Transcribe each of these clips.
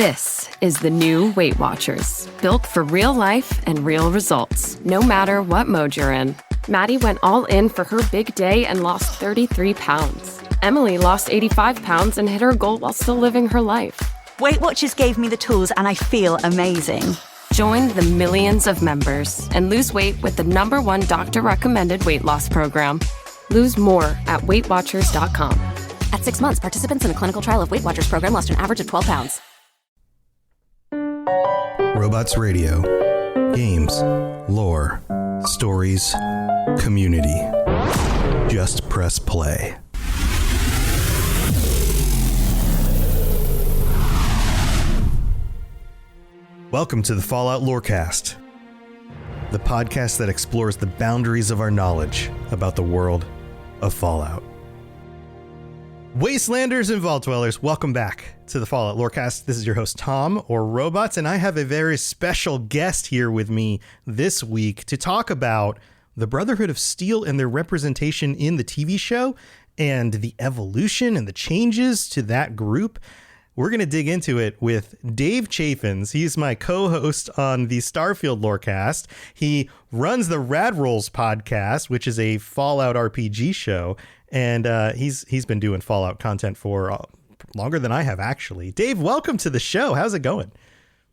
This is the new Weight Watchers, built for real life and real results, no matter what mode you're in. Maddie went all in for her big day and lost 33 pounds. Emily lost 85 pounds and hit her goal while still living her life. Weight Watchers gave me the tools and I feel amazing. Join the millions of members and lose weight with the #1 doctor-recommended weight loss program. Lose more at WeightWatchers.com. At 6 months, participants in a clinical trial of Weight Watchers program lost an average of 12 pounds. Robots Radio. Games. Lore. Stories. Community. Just press play. Welcome to the Fallout Lorecast, the podcast that explores the boundaries of our knowledge about the world of Fallout. Wastelanders and Vault Dwellers, welcome back to the Fallout Lorecast. This is your host, Tom, or Robots, and I have a very special guest here with me this week to talk about the Brotherhood of Steel and their representation in the TV show and the evolution and the changes to that group. We're going to dig into it with Dave Chaffins. He's my co-host on the Starfield Lorecast. He runs the Rad Rolls podcast, which is a Fallout RPG show. And he's been doing Fallout content for longer than I have, actually. Dave, welcome to the show. How's it going?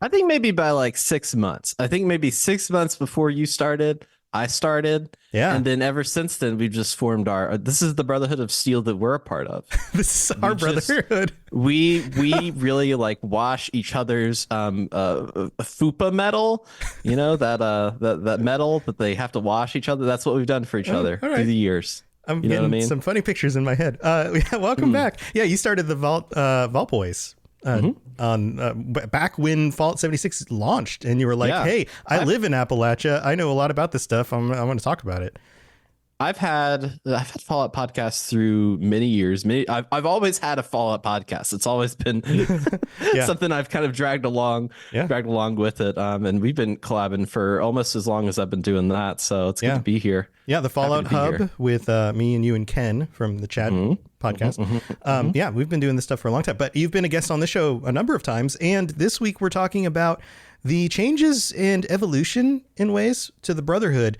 I think maybe by like 6 months. I think maybe 6 months before you started, I started. Yeah. And then ever since then, we've just formed this is the Brotherhood of Steel that we're a part of. This is our brotherhood. We really like wash each other's fupa metal, you know, that metal that they have to wash each other. That's what we've done for each other through the years. I'm getting some funny pictures in my head. Welcome back. Yeah, you started the Vault Boys on back when Fallout 76 launched, and you were like, "Hey, I live in Appalachia. I know a lot about this stuff. I want to talk about it." I've had Fallout podcasts through many years. I've always had a Fallout podcast. It's always been something I've kind of dragged along with it. And we've been collabing for almost as long as I've been doing that. So it's good to be here. Yeah, the Fallout Hub with me and you and Ken from the Chad podcast. Yeah, we've been doing this stuff for a long time. But you've been a guest on the show a number of times. And this week we're talking about the changes and evolution in ways to the Brotherhood.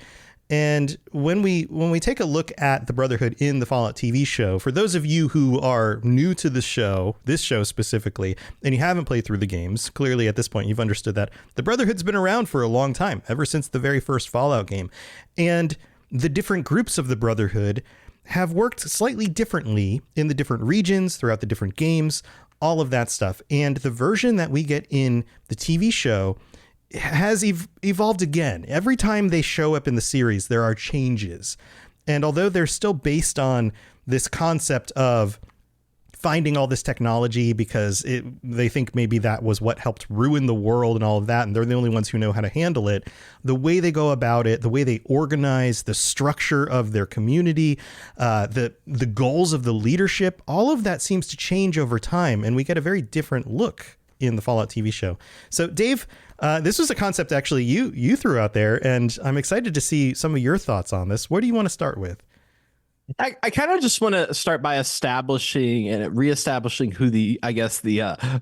And when we take a look at the Brotherhood in the Fallout TV show, for those of you who are new to this show specifically, and you haven't played through the games, clearly at this point you've understood that the Brotherhood's been around for a long time, ever since the very first Fallout game. And the different groups of the Brotherhood have worked slightly differently in the different regions, throughout the different games, all of that stuff. And the version that we get in the TV show has evolved again. Every time they show up in the series, there are changes. And although they're still based on this concept of finding all this technology because they think maybe that was what helped ruin the world and all of that, and they're the only ones who know how to handle it, the way they go about it, the way they organize, the structure of their community, the goals of the leadership, all of that seems to change over time, and we get a very different look in the Fallout TV show. So Dave, this was a concept actually you threw out there, and I'm excited to see some of your thoughts on this. Where do you want to start with? I kind of just want to start by establishing and reestablishing who the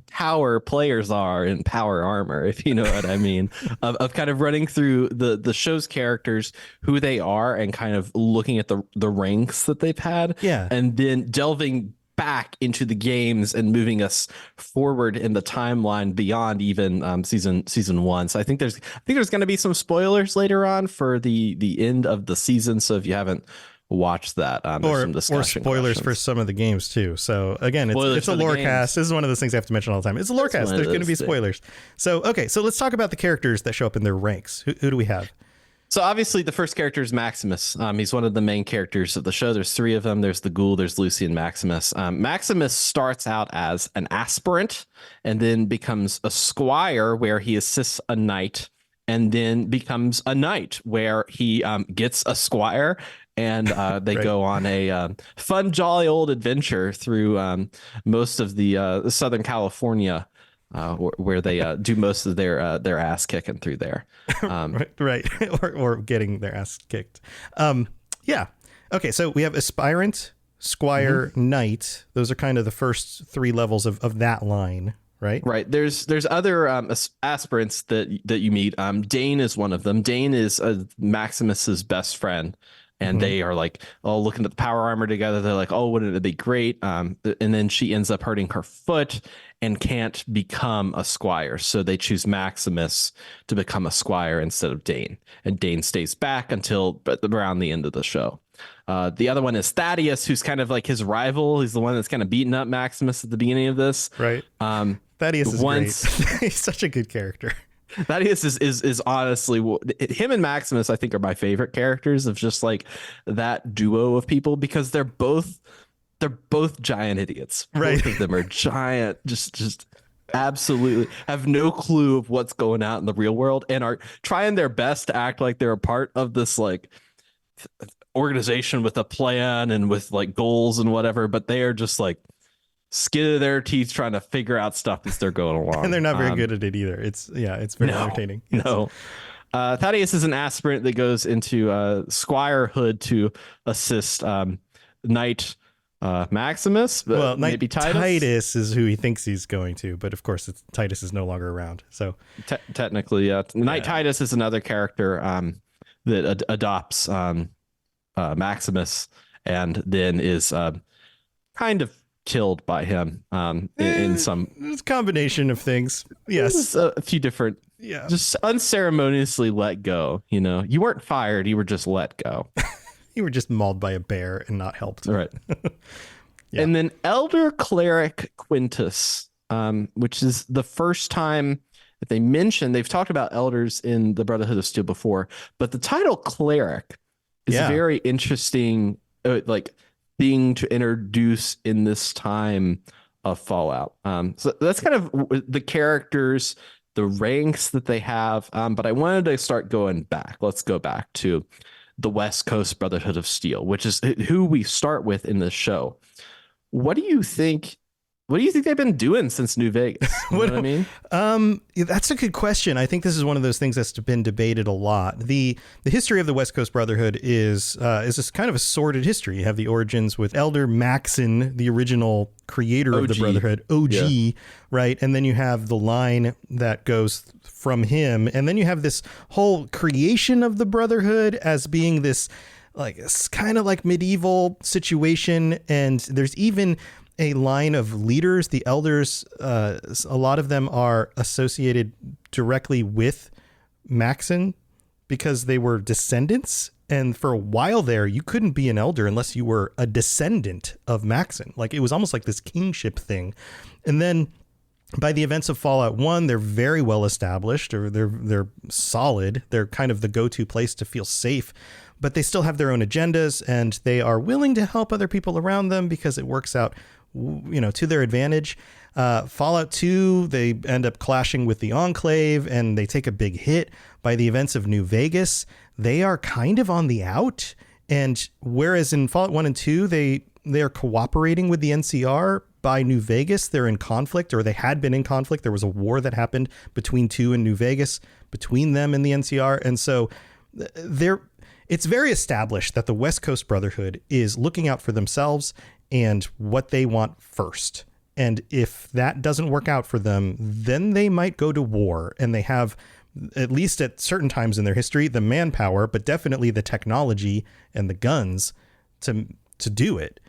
power players are in Power Armor, if you know what I mean, of kind of running through the show's characters, who they are, and kind of looking at the ranks that they've had, and then delving back into the games and moving us forward in the timeline beyond even season 1. So I think there's going to be some spoilers later on for the end of the season. So if you haven't watched that, or spoilers for some of the games too. So again, it's a Lorecast. This is one of those things I have to mention all the time. It's a Lorecast. There's going to be spoilers. So okay, so let's talk about the characters that show up in their ranks. Who do we have? So obviously the first character is Maximus. He's one of the main characters of the show. There's 3 of them. There's the Ghoul, there's Lucy, and Maximus. Maximus starts out as an aspirant and then becomes a squire where he assists a knight, and then becomes a knight where he gets a squire, and they go on a fun, jolly old adventure through most of the Southern California, where they do most of their ass kicking through there. Right. or getting their ass kicked. Yeah. Okay, so we have aspirant, squire, knight. Those are kind of the first 3 levels of that line, right? Right. There's other aspirants that you meet. Dane is one of them. Dane is Maximus's best friend, and they are like, oh, looking at the power armor together. They're like, oh, wouldn't it be great? And then she ends up hurting her foot and can't become a squire. So they choose Maximus to become a squire instead of Dane. And Dane stays back until around the end of the show. The other one is Thaddeus, who's kind of like his rival. He's the one that's kind of beating up Maximus at the beginning of this. Right. Thaddeus is great. He's such a good character. Thaddeus is honestly, him and Maximus, I think, are my favorite characters of just like that duo of people, because they're both giant idiots. Right. Both of them are giant, just absolutely have no clue of what's going out in the real world and are trying their best to act like they're a part of this like organization with a plan and with like goals and whatever, but they are just like skin of their teeth trying to figure out stuff as they're going along. And they're not very good at it either. It's very entertaining. Yes. No. Thaddeus is an aspirant that goes into squirehood to assist Knight Maximus. Well, maybe Titus is who he thinks he's going to, but of course Titus is no longer around. So technically, Knight Titus is another character that adopts Maximus and then is kind of killed by him in some it's a combination of things. Yes, a few different. Yeah, just unceremoniously let go. You know, you weren't fired; you were just let go. You were just mauled by a bear and not helped. Right. Yeah. And then Elder Cleric Quintus, which is the first time that they mention, they've talked about elders in the Brotherhood of Steel before, but the title cleric is very interesting, like thing to introduce in this time of Fallout. So that's kind of the characters, the ranks that they have. But I wanted to start going back. Let's go back to the West Coast Brotherhood of Steel, which is who we start with in this show. What do you think? What do you think they've been doing since New Vegas? You know what I mean? That's a good question. I think this is one of those things that's been debated a lot. The history of the West Coast Brotherhood is this kind of a sordid history. You have the origins with Elder Maxon, the original creator of the Brotherhood, OG, right? And then you have the line that goes from him. And then you have this whole creation of the Brotherhood as being this like it's kind of like medieval situation. And there's even a line of leaders, the elders, a lot of them are associated directly with Maxon because they were descendants. And for a while there, you couldn't be an elder unless you were a descendant of Maxon. Like it was almost like this kingship thing. And then by the events of Fallout 1, they're very well established, or they're solid. They're kind of the go-to place to feel safe, but they still have their own agendas and they are willing to help other people around them because it works out, you know, to their advantage. Fallout 2, they end up clashing with the Enclave and they take a big hit. By the events of New Vegas, they are kind of on the out. And whereas in Fallout 1 and 2, they are cooperating with the NCR, by New Vegas, they're in conflict, or they had been in conflict. There was a war that happened between 2 and New Vegas, between them and the NCR. And so it's very established that the West Coast Brotherhood is looking out for themselves and what they want first. And if that doesn't work out for them, then they might go to war. And they have, at least at certain times in their history, the manpower, but definitely the technology and the guns to do it.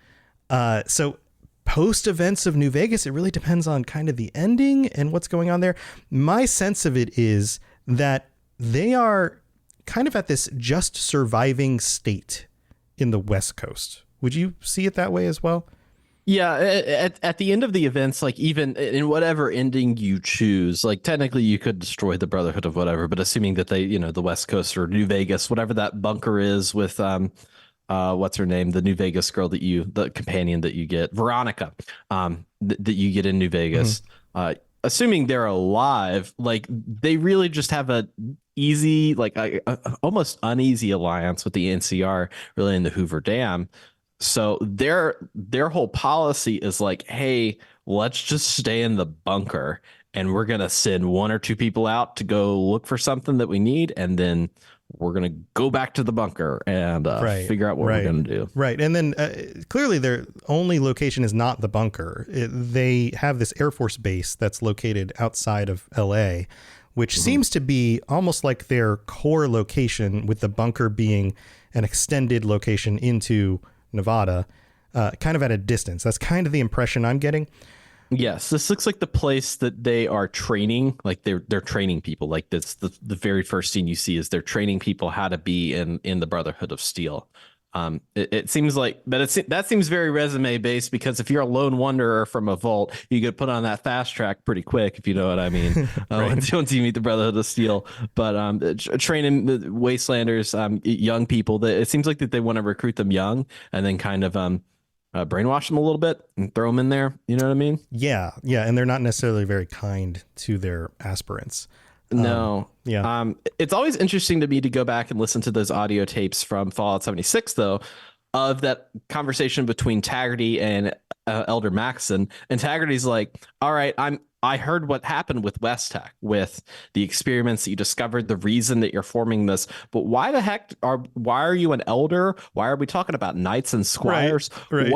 So post events of New Vegas, it really depends on kind of the ending and what's going on there. My sense of it is that they are kind of at this just surviving state in the West Coast. Would you see it that way as well? Yeah, at the end of the events, like even in whatever ending you choose, like technically you could destroy the Brotherhood of whatever, but assuming that they, you know, the West Coast or New Vegas, whatever that bunker is with what's her name, the New Vegas girl the companion that you get, Veronica, that you get in New Vegas, assuming they're alive, like they really just have a easy, like a almost uneasy alliance with the NCR, really in the Hoover Dam. So their whole policy is like, hey, let's just stay in the bunker and we're going to send 1 or 2 people out to go look for something that we need. And then we're gonna go back to the bunker and figure out what we're gonna do. Right, and then clearly their only location is not the bunker. They have this Air Force base that's located outside of L.A., which seems to be almost like their core location, with the bunker being an extended location into Nevada, kind of at a distance. That's kind of the impression I'm getting. Yes, this looks like the place that they are training. Like they're training people. Like that's the very first scene you see is they're training people how to be in the Brotherhood of Steel. It seems like, but that seems very resume based, because if you're a lone wanderer from a vault, you get put on that fast track pretty quick, if you know what I mean. Once you meet the Brotherhood of Steel. But training the Wastelanders, young people, it seems like that they want to recruit them young and then kind of brainwash them a little bit and throw them in there. You know what I mean? Yeah, and they're not necessarily very kind to their aspirants. No. It's always interesting to me to go back and listen to those audio tapes from Fallout 76, though, of that conversation between Taggarty and Elder Maxson. And Taggarty's like, all right, I heard what happened with West Tech, with the experiments that you discovered, the reason that you're forming this. But why are you an elder? Why are we talking about knights and squires? Right.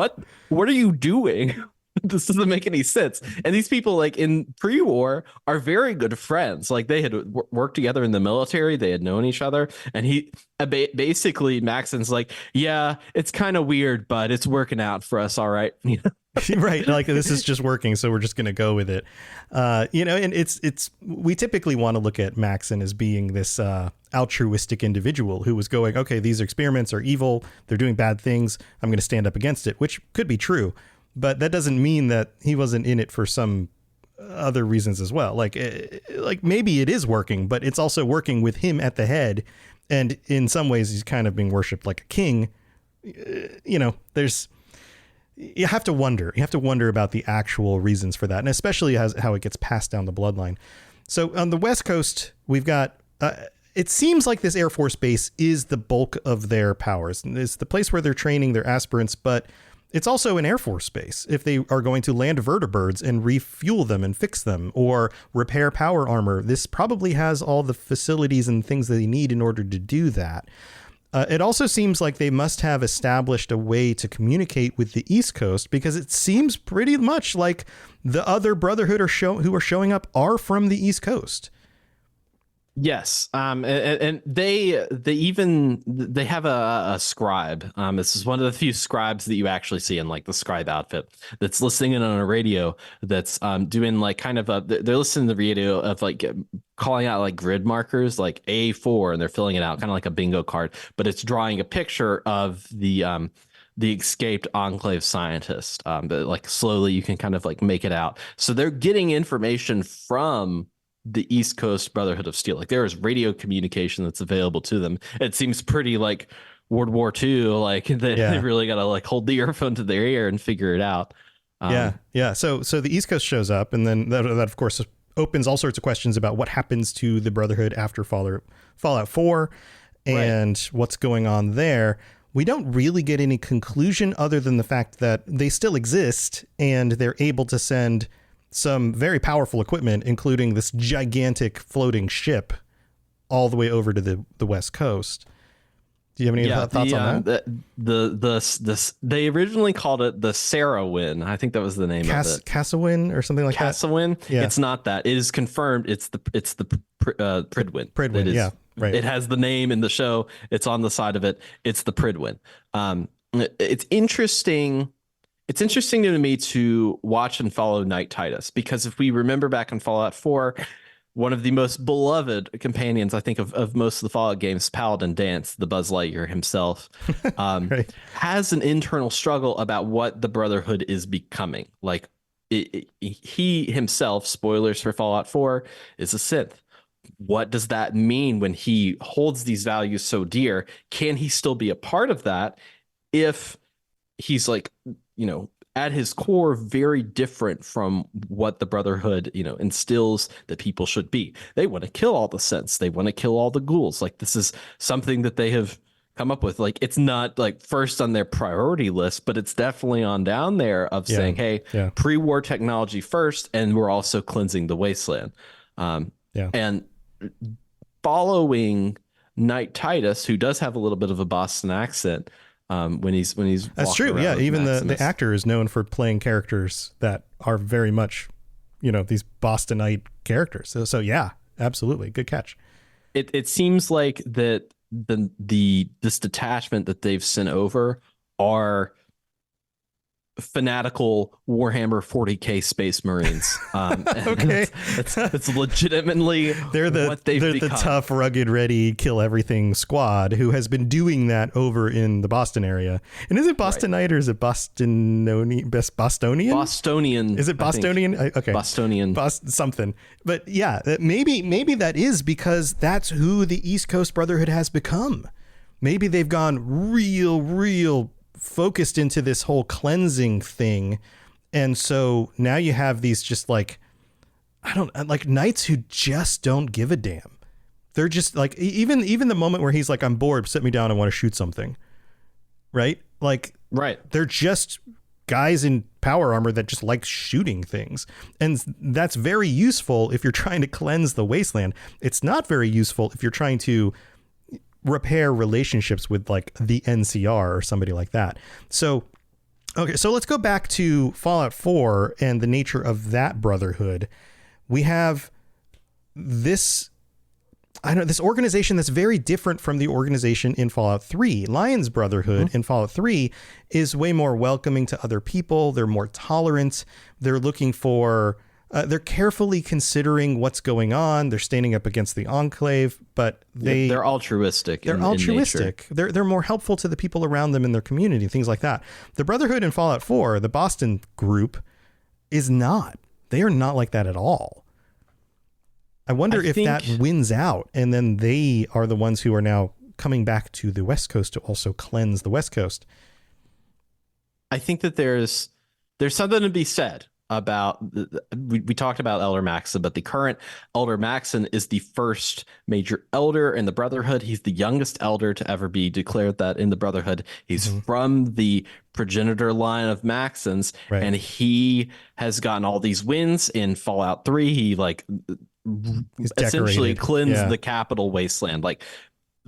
What are you doing? This doesn't make any sense. And these people, like in pre-war, are very good friends. Like they had worked together in the military. They had known each other. And he basically, Maxon's like, yeah, it's kind of weird, but it's working out for us. All right. Right. Like this is just working. So we're just going to go with it. And we typically want to look at Maxson as being this altruistic individual who was going, okay, these experiments are evil. They're doing bad things. I'm going to stand up against it, which could be true. But that doesn't mean that he wasn't in it for some other reasons as well. Like maybe it is working, but it's also working with him at the head. And in some ways, he's kind of being worshipped like a king. You have to wonder. You have to wonder about the actual reasons for that, and especially how it gets passed down the bloodline. So on the West Coast, we've got. It seems like this Air Force base is the bulk of their powers. It's the place where they're training their aspirants, but it's also an Air Force base. If they are going to land vertibirds and refuel them and fix them or repair power armor, this probably has all the facilities and things that they need in order to do that. It also seems like they must have established a way to communicate with the East Coast, because it seems pretty much like the other Brotherhood who are showing up are from the East Coast. Yes, and they have a scribe. This is one of the few scribes that you actually see in like the scribe outfit that's listening in on a radio. That's doing like kind of they're listening to the radio of like calling out like grid markers like A4, and they're filling it out kind of like a bingo card, but it's drawing a picture of the escaped Enclave scientist. But like slowly you can kind of like make it out. So they're getting information from the East Coast Brotherhood of Steel. Like there is radio communication that's available to them. It seems pretty like World War II. Like they really got to like hold the earphone to their ear and figure it out. Yeah. So the East Coast shows up, and then that of course opens all sorts of questions about what happens to the Brotherhood after Fallout 4 and what's going on there. We don't really get any conclusion other than the fact that they still exist and they're able to send some very powerful equipment, including this gigantic floating ship, all the way over to the West Coast. Do you have any thoughts on that? They originally called it the Sarawin. I think that was the name of it. Cassawin or something like that. Cassawin. Yeah. It's not that. It is confirmed. It's the Pridwin. Pridwin. Yeah. Right. It has the name in the show. It's on the side of it. It's the Pridwin. It's interesting. It's interesting to me to watch and follow Knight Titus, because if we remember back in Fallout 4, one of the most beloved companions, I think, of most of the Fallout games, Paladin Danse, the Buzz Lightyear himself, has an internal struggle about what the Brotherhood is becoming. Like he himself, spoilers for Fallout 4, is a synth. What does that mean when he holds these values so dear? Can he still be a part of that if he's like, at his core, very different from what the Brotherhood, instills that people should be? They want to kill all the synths. They want to kill all the ghouls. Like, this is something that they have come up with. Like, it's not like first on their priority list, but it's definitely on down there of saying, hey, pre-war technology first, and we're also cleansing the wasteland. And following Knight Titus, who does have a little bit of a Boston accent when he's That's true. Yeah, even the actor is known for playing characters that are very much, these Bostonite characters. So yeah, absolutely, good catch. It seems like that this detachment that they've sent over are fanatical Warhammer 40K Space Marines. Okay, it's legitimately they're the tough, rugged, ready, kill everything squad who has been doing that over in the Boston area. And is it Bostonite or is it Bostonian? Bostonian. Is it Bostonian? Okay, Bostonian. Something. But yeah, maybe that is because that's who the East Coast Brotherhood has become. Maybe they've gone real focused into this whole cleansing thing, and so now you have these just like knights who just don't give a damn. They're just like, even the moment where he's like, I'm bored, sit me down, I want to shoot something, right? They're just guys in power armor that just like shooting things, and that's very useful if you're trying to cleanse the wasteland. It's not very useful if you're trying to repair relationships with like the NCR or somebody like that. So let's go back to Fallout 4 and the nature of that brotherhood. We have this organization that's very different from the organization in Fallout 3. Lion's Brotherhood in Fallout 3 is way more welcoming to other people. They're more tolerant. They're looking for they're carefully considering what's going on. They're standing up against the Enclave, but they're altruistic. They're altruistic. They're more helpful to the people around them in their community, things like that. The Brotherhood in Fallout 4, the Boston group, is not. They are not like that at all. I wonder if that wins out, and then they are the ones who are now coming back to the West Coast to also cleanse the West Coast. I think that there's something to be said about we talked about Elder Maxon, but the current Elder Maxon is the first major elder in the Brotherhood. He's the youngest elder to ever be declared that in the Brotherhood. He's from the progenitor line of Maxons, and he has gotten all these wins in Fallout 3. He essentially cleansed the capital wasteland.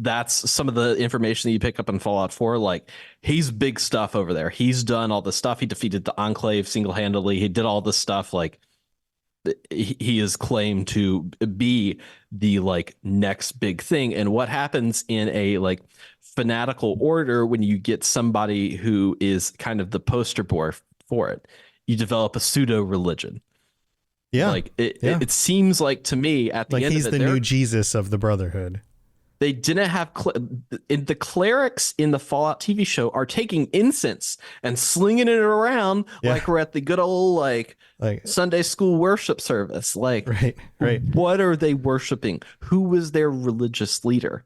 That's some of the information that you pick up in Fallout 4. Like, he's big stuff over there. He's done all the stuff. He defeated the Enclave single-handedly. He did all this stuff. Like, he is claimed to be the next big thing. And what happens in a fanatical order when you get somebody who is kind of the poster boy for it? You develop a pseudo religion. Yeah, it seems like to me at the end he's of it, the new Jesus of the Brotherhood. They didn't have the clerics in the Fallout TV show are taking incense and slinging it around like we're at the good old Sunday school worship service. Right. What are they worshiping? Who was their religious leader?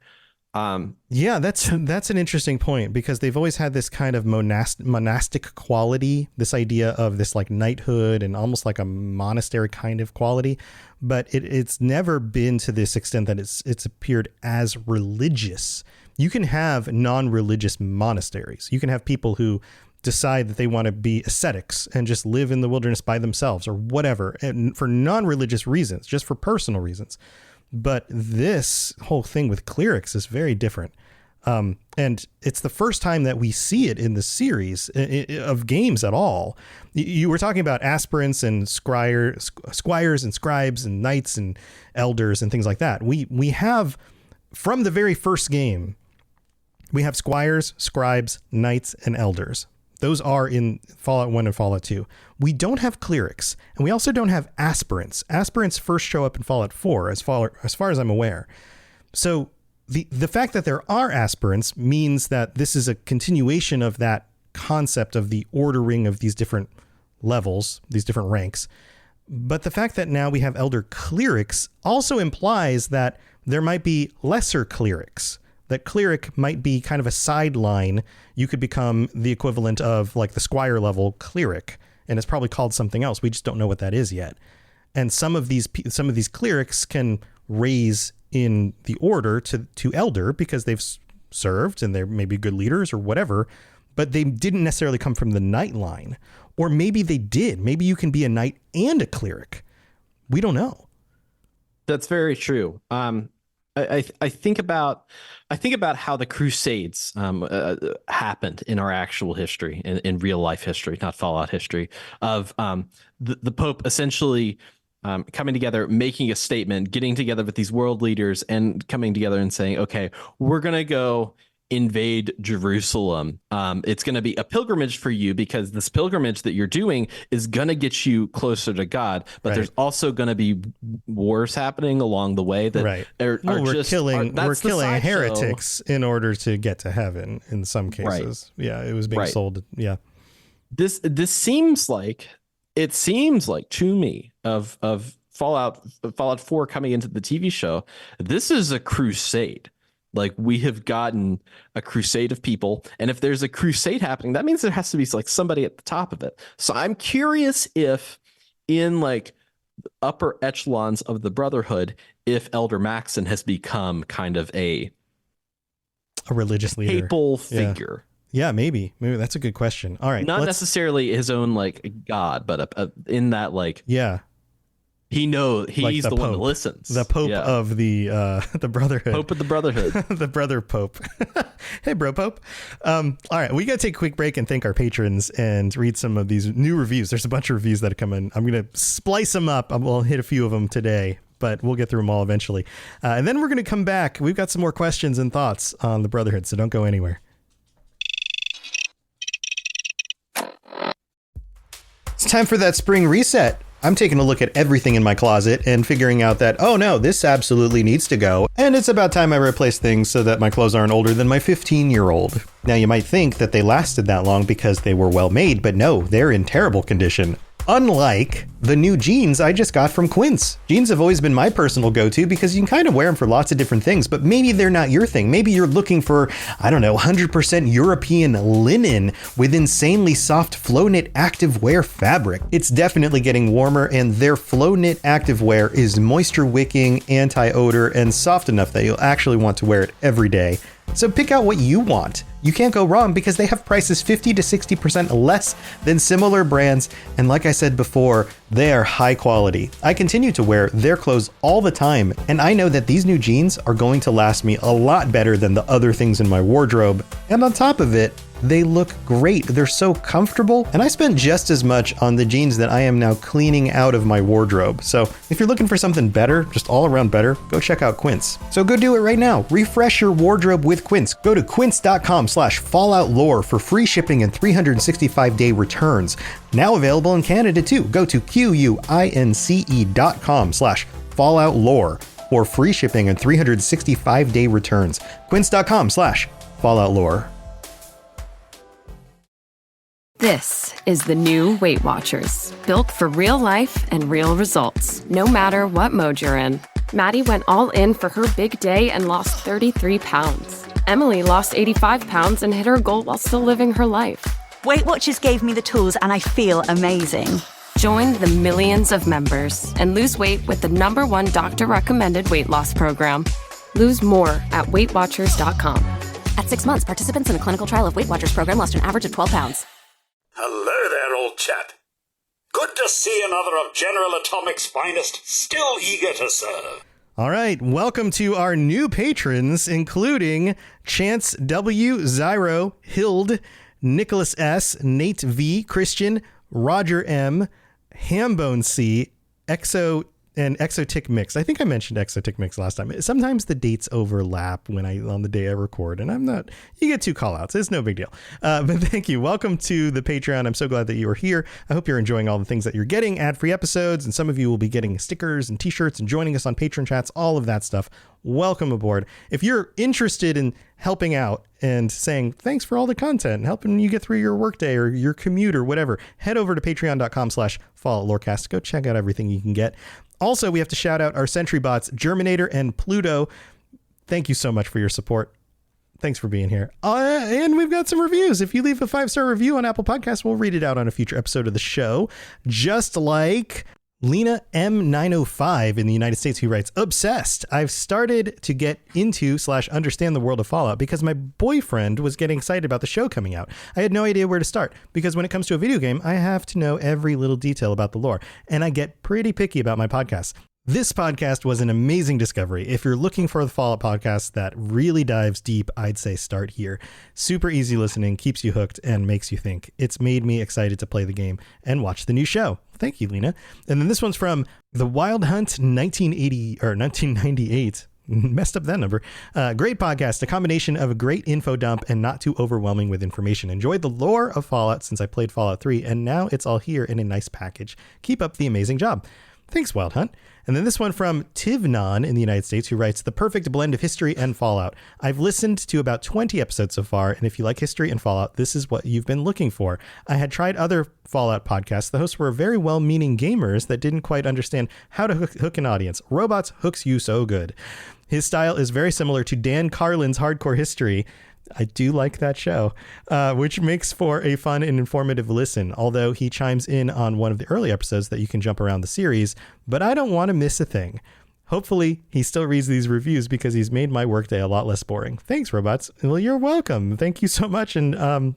That's an interesting point, because they've always had this kind of monastic quality, this idea of this knighthood and almost like a monastery kind of quality, but it's never been to this extent that it's appeared as religious. You can have non-religious monasteries. You can have people who decide that they want to be ascetics and just live in the wilderness by themselves or whatever, and for non-religious reasons, just for personal reasons. But this whole thing with clerics is very different. And it's the first time that we see it in the series of games at all. You were talking about aspirants and squires and scribes and knights and elders and things like that. We have, from the very first game, we have squires, scribes, knights, and elders. Those are in Fallout 1 and Fallout 2. We don't have clerics, and we also don't have aspirants. Aspirants first show up in Fallout 4, as far as I'm aware. So the fact that there are aspirants means that this is a continuation of that concept of the ordering of these different levels, these different ranks. But the fact that now we have elder clerics also implies that there might be lesser clerics. That cleric might be kind of a sideline. You could become the equivalent of the squire level cleric, and it's probably called something else. We just don't know what that is yet. And some of these clerics can raise in the order to elder because they've served and they're maybe good leaders or whatever, but they didn't necessarily come from the knight line. Or maybe they did. Maybe you can be a knight and a cleric. We don't know. That's very true. I think about how the Crusades happened in our actual history, in real life history, not Fallout history, of the Pope essentially coming together, making a statement, getting together with these world leaders, and coming together and saying, "Okay, we're gonna go invade Jerusalem. It's going to be a pilgrimage for you because this pilgrimage that you're doing is going to get you closer to God. But there's also going to be wars happening along the way that we're killing heretics in order to get to heaven in some cases. Right. Yeah, it was being sold. Yeah, this seems like to me of Fallout 4 coming into the TV show. This is a crusade. Like, we have gotten a crusade of people. And if there's a crusade happening, that means there has to be like somebody at the top of it. So I'm curious if in like upper echelons of the Brotherhood, if Elder Maxon has become kind of a religious leader, papal figure. Yeah, maybe that's a good question. All right. Not necessarily his own like God, but in that like, he knows he's like the one that listens. The Pope of the Brotherhood. Pope of the Brotherhood. The Brother Pope. Hey, Bro Pope. All right, we got to take a quick break and thank our patrons and read some of these new reviews. There's a bunch of reviews that have come in. I'm going to splice them up. We'll hit a few of them today, but we'll get through them all eventually. And then we're going to come back. We've got some more questions and thoughts on the Brotherhood, so don't go anywhere. It's time for that spring reset. I'm taking a look at everything in my closet and figuring out that, oh no, this absolutely needs to go. And it's about time I replace things so that my clothes aren't older than my 15-year-old. Now you might think that they lasted that long because they were well made, but no, they're in terrible condition. Unlike the new jeans I just got from Quince. Jeans have always been my personal go-to because you can kind of wear them for lots of different things, but maybe they're not your thing. Maybe you're looking for, 100% European linen with insanely soft flow knit activewear fabric. It's definitely getting warmer, and their flow knit activewear is moisture wicking, anti-odor, and soft enough that you'll actually want to wear it every day. So pick out what you want. You can't go wrong because they have prices 50 to 60% less than similar brands. And like I said before, they are high quality. I continue to wear their clothes all the time, and I know that these new jeans are going to last me a lot better than the other things in my wardrobe. And on top of it, they look great. They're so comfortable. And I spent just as much on the jeans that I am now cleaning out of my wardrobe. So if you're looking for something better, just all around better, go check out Quince. So go do it right now. Refresh your wardrobe with Quince. Go to quince.com/falloutlore for free shipping and 365-day returns. Now available in Canada too. Go to quince.com/falloutlore for free shipping and 365-day returns. Quince.com/falloutlore. This is the new Weight Watchers, built for real life and real results, no matter what mode you're in. Maddie went all in for her big day and lost 33 pounds. Emily lost 85 pounds and hit her goal while still living her life. Weight Watchers gave me the tools and I feel amazing. Join the millions of members and lose weight with the #1 doctor-recommended weight loss program. Lose more at WeightWatchers.com. At 6 months, participants in a clinical trial of Weight Watchers program lost an average of 12 pounds. Hello there, old chap. Good to see another of General Atomic's finest, still eager to serve. All right, welcome to our new patrons, including Chance W, Zyro, Hild, Nicholas S, Nate V, Christian, Roger M, Hambone C, Exo, and Exotic Mix. I think I mentioned Exotic Mix last time. Sometimes the dates overlap on the day I record, and you get 2 call outs. It's no big deal. But thank you. Welcome to the Patreon. I'm so glad that you are here. I hope you're enjoying all the things that you're getting, ad-free episodes, and some of you will be getting stickers and t-shirts and joining us on Patreon chats, all of that stuff. Welcome aboard. If you're interested in helping out and saying thanks for all the content, helping you get through your workday or your commute or whatever, head over to patreon.com/followlorecast. Go check out everything you can get. Also, we have to shout out our Sentry bots, Germinator and Pluto. Thank you so much for your support. Thanks for being here. And we've got some reviews. If you leave a 5-star review on Apple Podcasts, we'll read it out on a future episode of the show. Just like Lena M905 in the United States, who writes, obsessed. I've started to get into / understand the world of Fallout because my boyfriend was getting excited about the show coming out. I had no idea where to start because when it comes to a video game, I have to know every little detail about the lore, and I get pretty picky about my podcasts. This podcast was an amazing discovery. If you're looking for the Fallout podcast that really dives deep, I'd say start here. Super easy listening, keeps you hooked, and makes you think. It's made me excited to play the game and watch the new show. Thank you, Lena. And then this one's from The Wild Hunt 1998. Messed up that number. Great podcast, a combination of a great info dump and not too overwhelming with information. Enjoyed the lore of Fallout since I played Fallout 3, and now it's all here in a nice package. Keep up the amazing job. Thanks, Wild Hunt. And then this one from Tivnon in the United States, who writes, the perfect blend of history and Fallout. I've listened to about 20 episodes so far, and if you like history and Fallout, this is what you've been looking for. I had tried other Fallout podcasts. The hosts were very well-meaning gamers that didn't quite understand how to hook an audience. Robots hooks you so good. His style is very similar to Dan Carlin's Hardcore History. I do like that show, which makes for a fun and informative listen, although he chimes in on one of the early episodes that you can jump around the series, but I don't want to miss a thing. Hopefully, he still reads these reviews because he's made my workday a lot less boring. Thanks, robots. Well, you're welcome. Thank you so much. And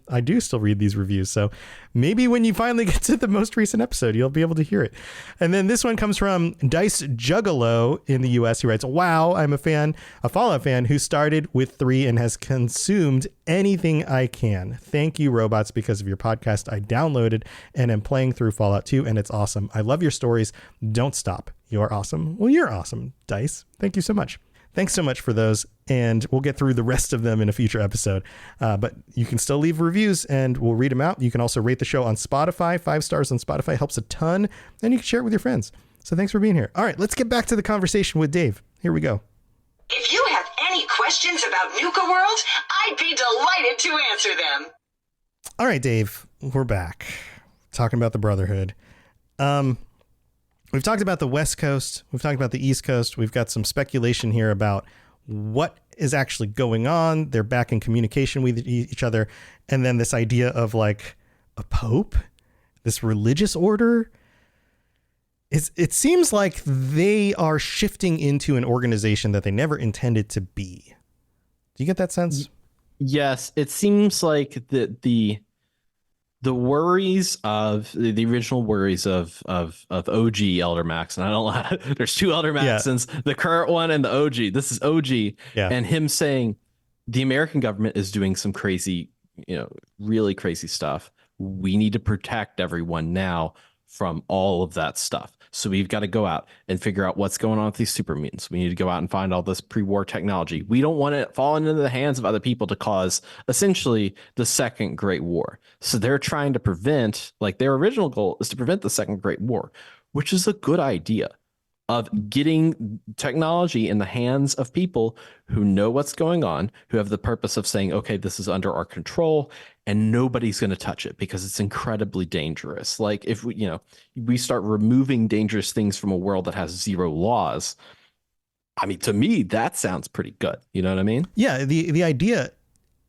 I do still read these reviews. So maybe when you finally get to the most recent episode, you'll be able to hear it. And then this one comes from Dice Juggalo in the US, who writes, wow, I'm a Fallout fan who started with 3 and has consumed anything I can. Thank you, robots. Because of your podcast, I downloaded and am playing through Fallout 2, and it's awesome. I love your stories. Don't stop. You're awesome. Well, you're awesome, Dice. Thank you so much. Thanks so much for those, and we'll get through the rest of them in a future episode. But you can still leave reviews, and we'll read them out. You can also rate the show on Spotify. 5 stars on Spotify helps a ton, and you can share it with your friends. So thanks for being here. All right, let's get back to the conversation with Dave. Here we go. If you have any questions about Nuka World, I'd be delighted to answer them. All right, Dave, we're back talking about the Brotherhood. We've talked about the West Coast. We've talked about the East Coast. We've got some speculation here about what is actually going on. They're back in communication with each other. And then this idea of like a pope, this religious order. It seems like they are shifting into an organization that they never intended to be. Do you get that sense? Yes, it seems like the worries of the original worries of OG Elder Max, and I don't there's 2 Elder Maxons, the current one and the OG. This is OG, and him saying the American government is doing some crazy, really crazy stuff. We need to protect everyone now from all of that stuff. So we've got to go out and figure out what's going on with these super mutants. We need to go out and find all this pre-war technology. We don't want it falling into the hands of other people to cause essentially the Second Great War. So they're trying to prevent, like their original goal is to prevent the Second Great War, which is a good idea of getting technology in the hands of people who know what's going on, who have the purpose of saying, okay, this is under our control and nobody's going to touch it because it's incredibly dangerous. Like if we start removing dangerous things from a world that has 0 laws, I mean, to me, that sounds pretty good. You know what I mean? Yeah. The idea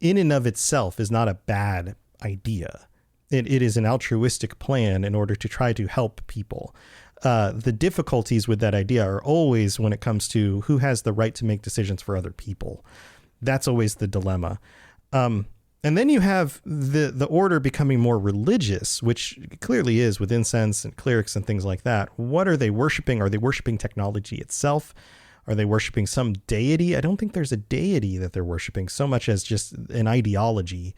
in and of itself is not a bad idea. It is an altruistic plan in order to try to help people. The difficulties with that idea are always when it comes to who has the right to make decisions for other people. That's always the dilemma. And then you have the order becoming more religious, which clearly is with incense and clerics and things like that. What are they worshiping? Are they worshiping technology itself? Are they worshiping some deity? I don't think there's a deity that they're worshiping so much as just an ideology.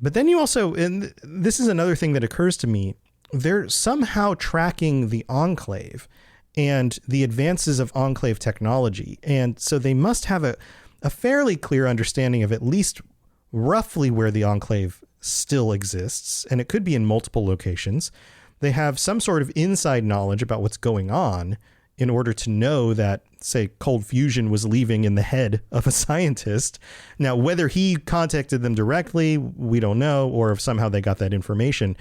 But then you also, and this is another thing that occurs to me, they're somehow tracking the Enclave and the advances of Enclave technology. And so they must have a fairly clear understanding of at least roughly where the Enclave still exists. And it could be in multiple locations. They have some sort of inside knowledge about what's going on in order to know that, say, cold fusion was leaving in the head of a scientist. Now, whether he contacted them directly, we don't know, or if somehow they got that information.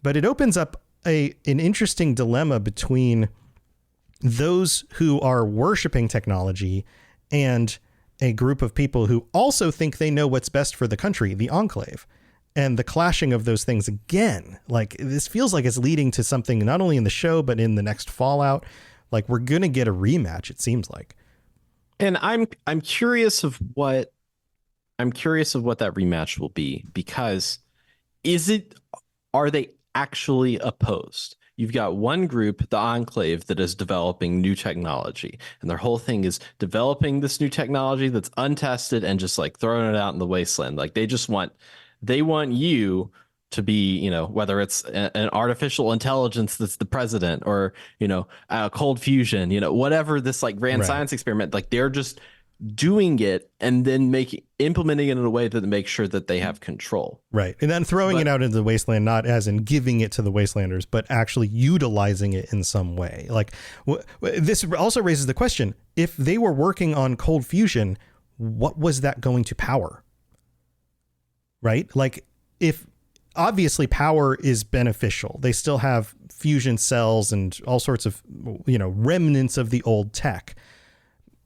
But it opens up an interesting dilemma between those who are worshiping technology and a group of people who also think they know what's best for the country, the Enclave, and the clashing of those things again. Like, this feels like it's leading to something not only in the show, but in the next Fallout. Like, we're going to get a rematch, it seems like. And I'm curious of what that rematch will be, because are they actually opposed? you've got one group, the Enclave, that is developing new technology, and their whole thing is developing this new technology that's untested and just like throwing it out in the wasteland. Like they want you to be, you know, whether it's an artificial intelligence that's the president, or, you know, cold fusion, you know, whatever this like grand science experiment, like they're just doing it and then implementing it in a way that makes sure that they have control. Right. And then throwing it out into the wasteland, not as in giving it to the wastelanders, but actually utilizing it in some way. Like this also raises the question, if they were working on cold fusion, what was that going to power? Right? Like, if obviously power is beneficial, they still have fusion cells and all sorts of, you know, remnants of the old tech,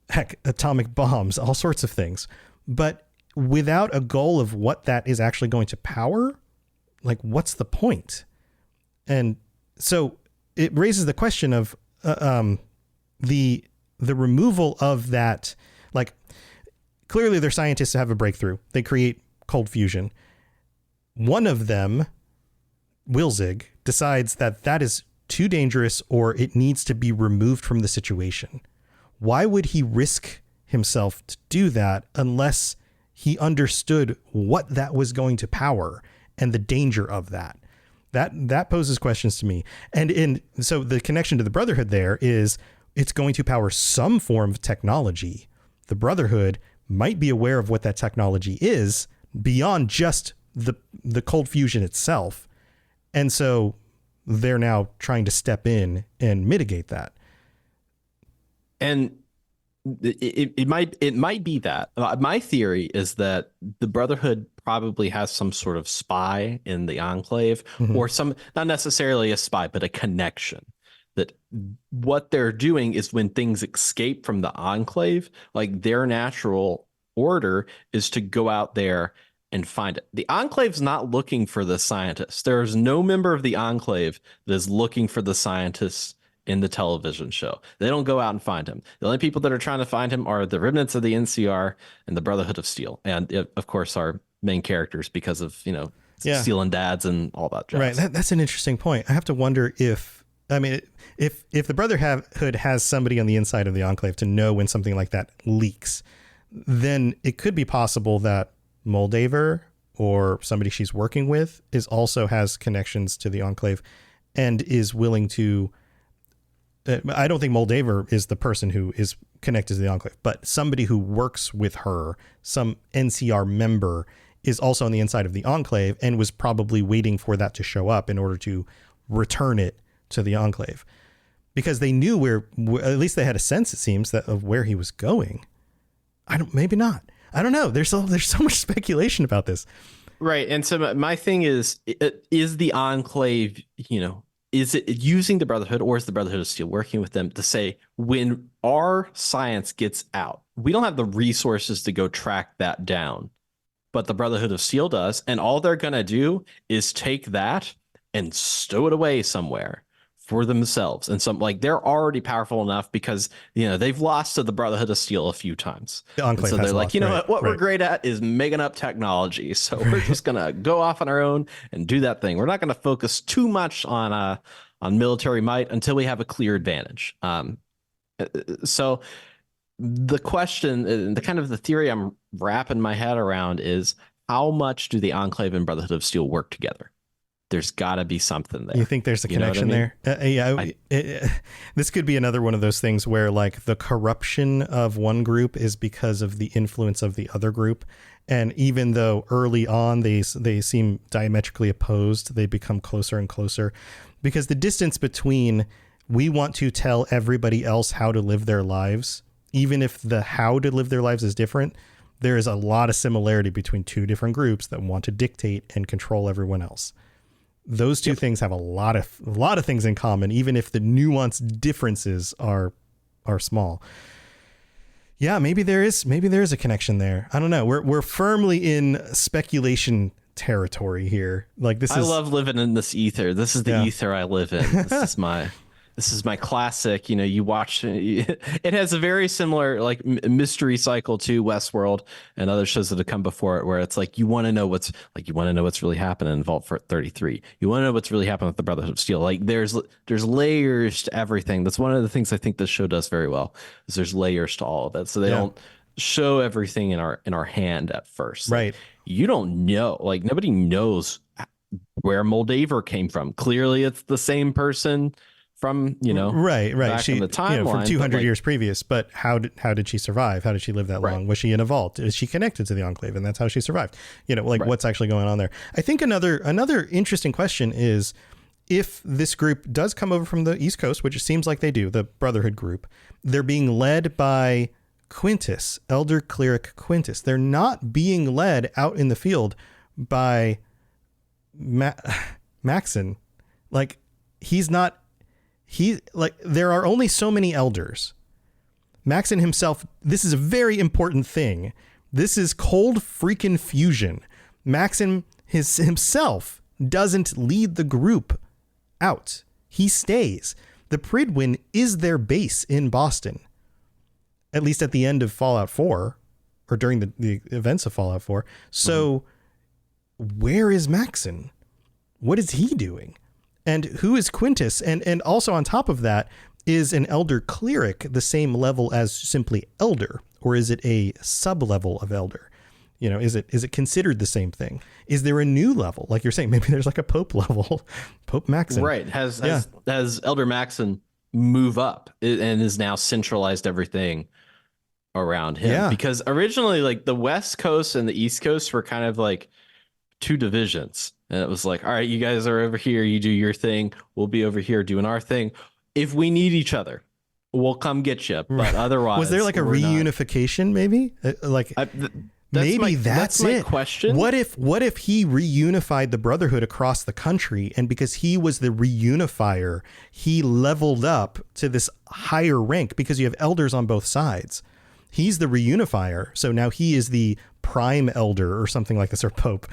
heck, atomic bombs, all sorts of things. But without a goal of what that is actually going to power, like, what's the point? And so it raises the question of the removal of that. Like, clearly their scientists have a breakthrough. They create cold fusion. One of them, Wilzig, decides that that is too dangerous, or it needs to be removed from the situation. Why would he risk himself to do that unless he understood what that was going to power and the danger of that? That poses questions to me. And so the connection to the Brotherhood there is it's going to power some form of technology. The Brotherhood might be aware of what that technology is beyond just the cold fusion itself. And so they're now trying to step in and mitigate that. And it might be that. My theory is that the Brotherhood probably has some sort of spy in the Enclave, or some, not necessarily a spy, but a connection. That what they're doing is, when things escape from the Enclave, like, their natural order is to go out there and find it. The Enclave's not looking for the scientists. There's no member of the Enclave that is looking for the scientists in the television show. They don't go out and find him. The only people that are trying to find him are the remnants of the NCR and the Brotherhood of Steel. And of course, our main characters, because of, you know, Steel and Dads and all that jazz. Right. That's an interesting point. I have to wonder if the Brotherhood has somebody on the inside of the Enclave to know when something like that leaks, then it could be possible that Moldaver, or somebody she's working with, also has connections to the Enclave and is willing to. I don't think Moldaver is the person who is connected to the Enclave, but somebody who works with her, some NCR member, is also on the inside of the Enclave and was probably waiting for that to show up in order to return it to the Enclave, because they knew where, at least they had a sense, it seems, that of where he was going. Maybe not. I don't know. There's so much speculation about this. Right. And so my thing is the Enclave, you know, is it using the Brotherhood, or is the Brotherhood of Steel working with them to say, when our science gets out, we don't have the resources to go track that down, but the Brotherhood of Steel does. And all they're going to do is take that and stow it away somewhere for themselves. And some, like, they're already powerful enough because, you know, they've lost to the Brotherhood of Steel a few times. The Enclave, so they're like, lost, you know right, what we're great at is making up technology. So we're just going to go off on our own and do that thing. We're not going to focus too much on military might until we have a clear advantage. So the question, the kind of the theory I'm wrapping my head around is, how much do the Enclave and Brotherhood of Steel work together? There's got to be something there. You think there's a connection there? This could be another one of those things where, like, the corruption of one group is because of the influence of the other group. And even though early on they seem diametrically opposed, they become closer and closer, because the distance between, we want to tell everybody else how to live their lives, even if the how to live their lives is different, there is a lot of similarity between two different groups that want to dictate and control everyone else. Those two things have a lot of things in common, even if the nuanced differences are small. Yeah, maybe there is a connection there. I don't know. We're firmly in speculation territory here. Like, I love living in this ether. This is the ether I live in. This is my this is my classic, you watch, it has a very similar like mystery cycle to Westworld and other shows that have come before it, where it's like, you want to know what's really happening in Vault 33. You want to know what's really happening with the Brotherhood of Steel. Like there's layers to everything. That's one of the things I think this show does very well, is there's layers to all of it. So they don't show everything in our hand at first. Right. Like, you don't know, like nobody knows where Moldaver came from. Clearly it's the same person from, right. back She, in the timeline, from 200 years previous. But how did she survive? How did she live that long? Was she in a vault? Is she connected to the Enclave? And that's how she survived. What's actually going on there? I think another interesting question is, if this group does come over from the East Coast, which it seems like they do, the Brotherhood group, they're being led by Quintus, Elder Cleric Quintus. They're not being led out in the field by Maxon. There are only so many elders. Maxon himself, this is a very important thing. This is cold freaking fusion. Maxon himself doesn't lead the group out. He stays. The Pridwin is their base in Boston. At least at the end of Fallout 4, or during the events of Fallout 4. So where is Maxon? What is he doing? And who is Quintus? And also on top of that, is an Elder Cleric the same level as simply Elder? Or is it a sub-level of Elder? Is it considered the same thing? Is there a new level? Like you're saying, maybe there's like a Pope level, Pope Maxon. Right. Has Elder Maxon move up and is now centralized everything around him? Yeah. Because originally, like, the West Coast and the East Coast were kind of like two divisions. And it was like, all right, you guys are over here, you do your thing, we'll be over here doing our thing. If we need each other, we'll come get you. But otherwise, was there like a reunification? Maybe that's my it. Question. What if he reunified the Brotherhood across the country, and because he was the reunifier, he leveled up to this higher rank because you have elders on both sides. He's the reunifier, so now he is the prime elder or something like this, or Pope.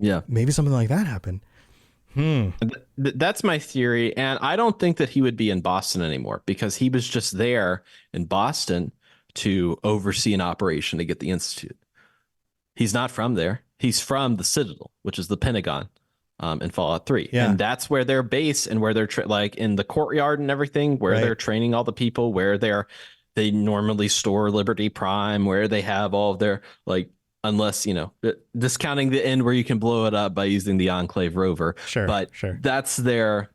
Yeah, maybe something like that happened. That's my theory, and I don't think that he would be in Boston anymore, because he was just there in Boston to oversee an operation to get the Institute. He's not from there. He's from the Citadel, which is the Pentagon in Fallout 3. Yeah. And that's where they're based, and where they're like in the courtyard and everything, where they're training all the people, where they normally store Liberty Prime, where they have all of their, like, unless, discounting the end where you can blow it up by using the Enclave rover. Sure. That's their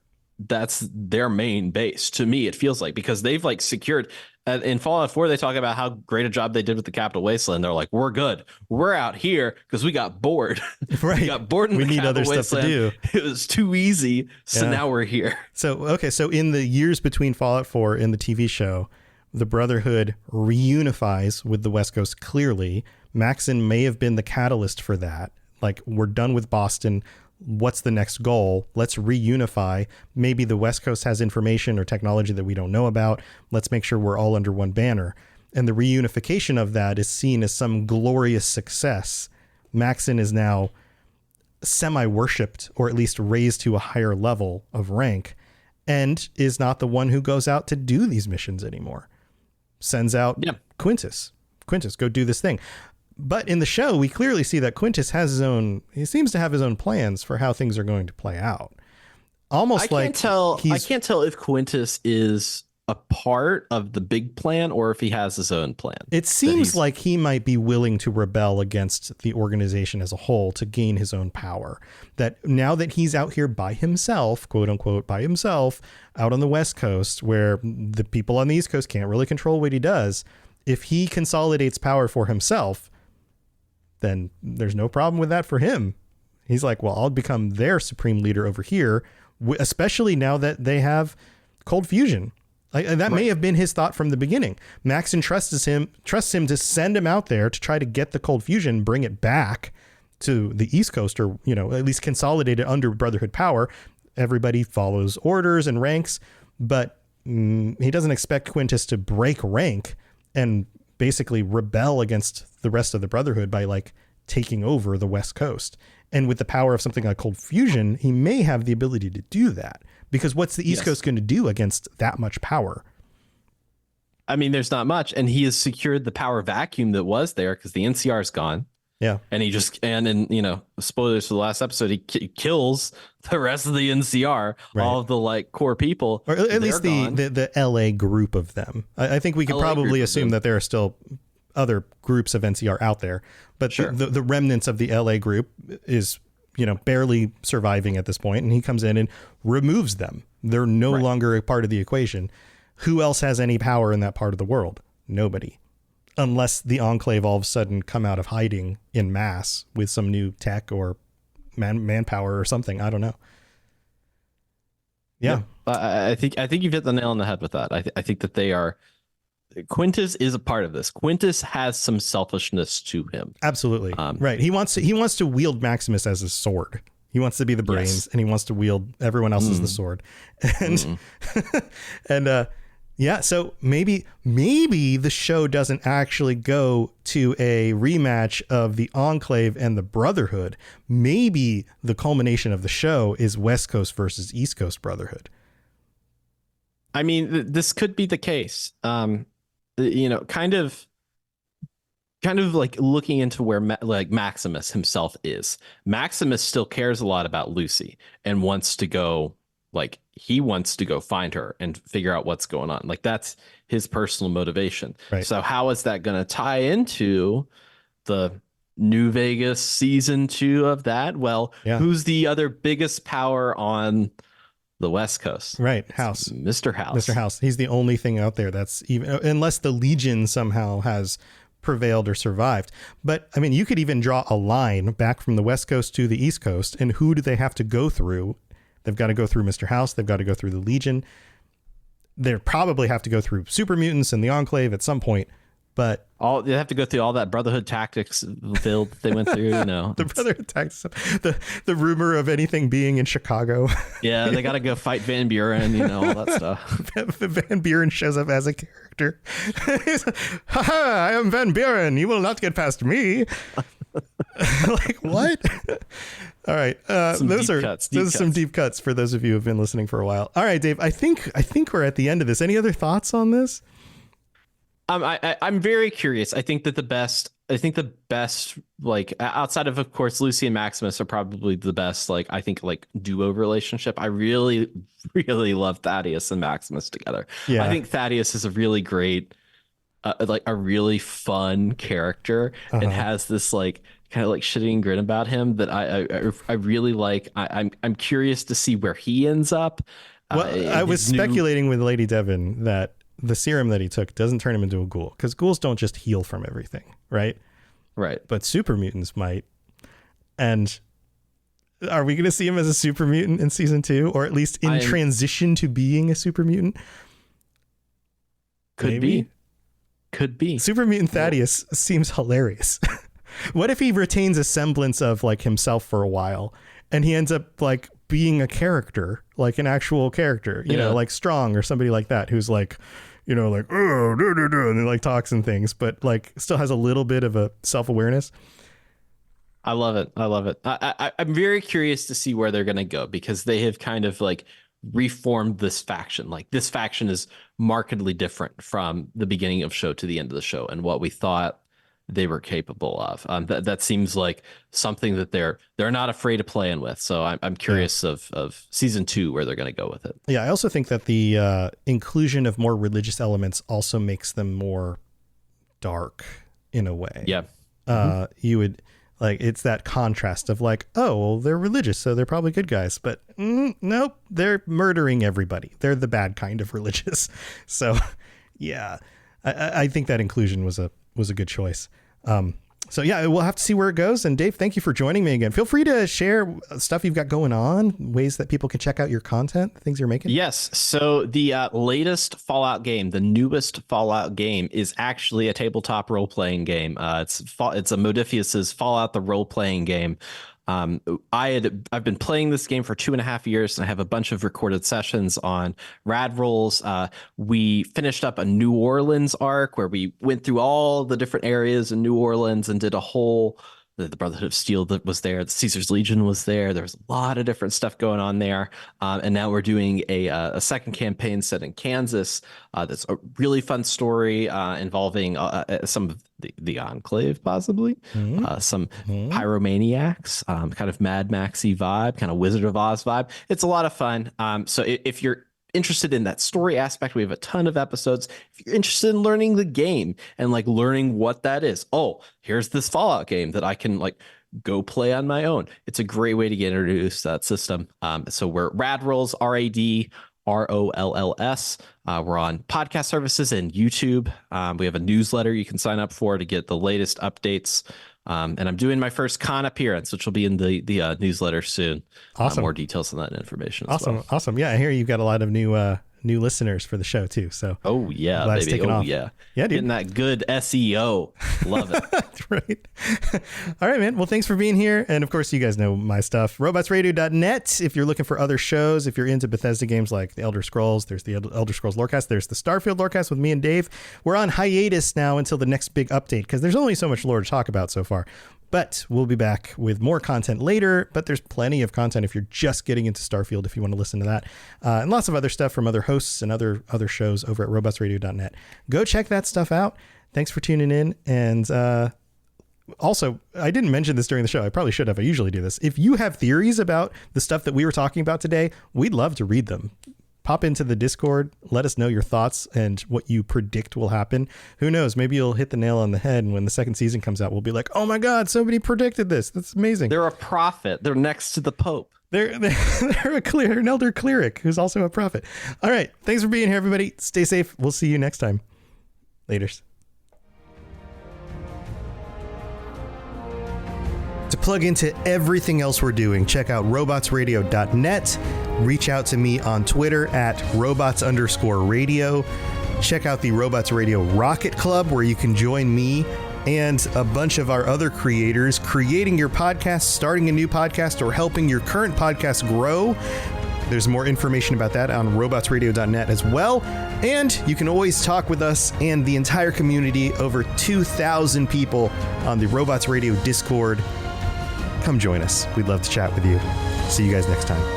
main base. To me, it feels like, because they've like secured in Fallout 4, they talk about how great a job they did with the Capital Wasteland. They're like, we're good. We're out here because we got bored. Right. We got bored in we the need Capital other Wasteland. stuff to do. It was too easy. So now we're here. So in the years between Fallout 4 and the TV show, the Brotherhood reunifies with the West Coast. Clearly, Maxon may have been the catalyst for that. Like, we're done with Boston. What's the next goal? Let's reunify. Maybe the West Coast has information or technology that we don't know about. Let's make sure we're all under one banner. And the reunification of that is seen as some glorious success. Maxon is now semi-worshipped, or at least raised to a higher level of rank, and is not the one who goes out to do these missions anymore. Sends out Quintus, go do this thing. But in the show, we clearly see that Quintus he seems to have his own plans for how things are going to play out. I can't tell if Quintus is a part of the big plan or if he has his own plan. It seems like he might be willing to rebel against the organization as a whole to gain his own power. That now that he's out here by himself, quote unquote, by himself, out on the West Coast, where the people on the East Coast can't really control what he does, if he consolidates power for himself, then there's no problem with that for him. He's like, well, I'll become their supreme leader over here, especially now that they have cold fusion. That may have been his thought from the beginning. Maxon trusts him to send him out there to try to get the cold fusion, bring it back to the East Coast, or, at least consolidate it under Brotherhood power. Everybody follows orders and ranks, but he doesn't expect Quintus to break rank and basically rebel against the rest of the Brotherhood by, like, taking over the West Coast. And with the power of something like cold fusion, he may have the ability to do that, because what's the East Coast going to do against that much power? I mean, there's not much, and he has secured the power vacuum that was there because the NCR is gone. Yeah. And he just, and you know, spoilers for the last episode, he kills the rest of the NCR, all of the like core people. Or at least the LA group of them. I think we could probably assume that there are still other groups of NCR out there, but the remnants of the LA group is, you know, barely surviving at this point, and he comes in and removes them. They're no longer a part of the equation. Who else has any power in that part of the world? Nobody. Unless the Enclave all of a sudden come out of hiding in mass with some new tech or manpower or something. I don't know. Yeah. I think you've hit the nail on the head with that. I think that they are. Quintus is a part of this. Quintus has some selfishness to him. Absolutely. Right. He wants to wield Maximus as his sword. He wants to be the brains, and he wants to wield everyone else as the sword. And yeah, so maybe the show doesn't actually go to a rematch of the Enclave and the Brotherhood. Maybe the culmination of the show is West Coast versus East Coast Brotherhood. I mean, this could be the case. You know, kind of like looking into where like Maximus himself is. Maximus still cares a lot about Lucy and wants to go. Like, he wants to go find her and figure out what's going on. Like, that's his personal motivation. Right. So how is that going to tie into the New Vegas season 2 of that? Well, who's the other biggest power on the West Coast? Right. House. Mr. House. Mr. House. He's the only thing out there that's even, unless the Legion somehow has prevailed or survived. But I mean, you could even draw a line back from the West Coast to the East Coast, and who do they have to go through? They've got to go through Mr. House. They've got to go through the Legion. They probably have to go through super mutants and the Enclave at some point. But they have to go through all that Brotherhood tactics build they went through. You know, the Brotherhood tactics, the rumor of anything being in Chicago. Yeah, they got to go fight Van Buren. You know, all that stuff. Van Buren shows up as a character. Ha! I am Van Buren. You will not get past me. Like, what? All right. Those are some deep cuts for those of you who have been listening for a while. All right, Dave, I think we're at the end of this. Any other thoughts on this? I'm very curious. I think the best, like, outside of course, Lucy and Maximus are probably the best, like, I think, like, duo relationship. I really, really love Thaddeus and Maximus together. Yeah. I think Thaddeus is a really great, like, a really fun character and has this, like, kind of like shitting grin about him that I really like. I'm curious to see where he ends up. Well, I was speculating with Lady Devon that the serum that he took doesn't turn him into a ghoul, because ghouls don't just heal from everything, right? Right. But super mutants might. And are we going to see him as a super mutant in season 2, or at least in transition to being a super mutant? Could be. Super mutant Thaddeus seems hilarious. What if he retains a semblance of like himself for a while, and he ends up like being a character, like an actual character, you know, like Strong or somebody like that, who's like, you know, like, oh, and he like talks and things, but like still has a little bit of a self-awareness. I love it. I'm very curious to see where they're going to go, because they have kind of like reformed this faction. Like, this faction is markedly different from the beginning of show to the end of the show and what we thought they were capable of. That seems like something that they're not afraid of playing with. So I'm curious of season 2 where they're going to go with it. Yeah, I also think that the inclusion of more religious elements also makes them more dark in a way. Yeah. You would like, it's that contrast of like, oh, well, they're religious, so they're probably good guys, but nope, they're murdering everybody. They're the bad kind of religious. So yeah, I think that inclusion was a good choice. So yeah, we'll have to see where it goes. And Dave, thank you for joining me again. Feel free to share stuff you've got going on, ways that people can check out your content, things you're making. Yes. So the latest Fallout game, the newest Fallout game, is actually a tabletop role-playing game. It's a Modifius's Fallout the role-playing game. I've been playing this game for 2.5 years, and I have a bunch of recorded sessions on Rad Rolls. We finished up a New Orleans arc where we went through all the different areas in New Orleans and did a whole the Brotherhood of Steel that was there. The Caesar's Legion was there. There was a lot of different stuff going on there. And now we're doing a second campaign set in Kansas. That's a really fun story involving some of the Enclave, possibly. Some pyromaniacs, kind of Mad Maxy vibe, kind of Wizard of Oz vibe. It's a lot of fun. So if you're interested in that story aspect, we have a ton of episodes. If you're interested in learning the game and like learning what that is, oh, here's this Fallout game that I can like go play on my own. It's a great way to get introduced to that system. So we're Rad Rolls, RAD ROLLS. We're on podcast services and YouTube. We have a newsletter you can sign up for to get the latest updates. And I'm doing my first con appearance, which will be in the newsletter soon. Awesome. More details on that information. Awesome. Well. Awesome. Yeah, I hear you've got a lot of new listeners for the show too. So oh yeah, glad it's baby. taken off. Yeah, yeah, dude. Getting that good SEO. Love it. That's right. All right, man. Well, thanks for being here. And of course, you guys know my stuff. Robotsradio.net. If you're looking for other shows, if you're into Bethesda games like the Elder Scrolls, there's the Elder Scrolls Lorecast. There's the Starfield Lorecast with me and Dave. We're on hiatus now until the next big update because there's only so much lore to talk about so far. But we'll be back with more content later. But there's plenty of content if you're just getting into Starfield, if you want to listen to that. And lots of other stuff from other hosts and other shows over at robotsradio.net. Go check that stuff out. Thanks for tuning in. And also, I didn't mention this during the show. I probably should have. I usually do this. If you have theories about the stuff that we were talking about today, we'd love to read them. Pop into the Discord. Let us know your thoughts and what you predict will happen. Who knows? Maybe you'll hit the nail on the head. And when the second season comes out, we'll be like, oh my God, somebody predicted this. That's amazing. They're a prophet. They're next to the Pope. They're an elder cleric who's also a prophet. All right. Thanks for being here, everybody. Stay safe. We'll see you next time. Laters. To plug into everything else we're doing, check out robotsradio.net. Reach out to me on Twitter at robots_radio. Check out the Robots Radio Rocket Club, where you can join me and a bunch of our other creators creating your podcast, starting a new podcast, or helping your current podcast grow. There's more information about that on robotsradio.net as well. And you can always talk with us and the entire community, over 2,000 people on the Robots Radio Discord. Come join us. We'd love to chat with you. See you guys next time.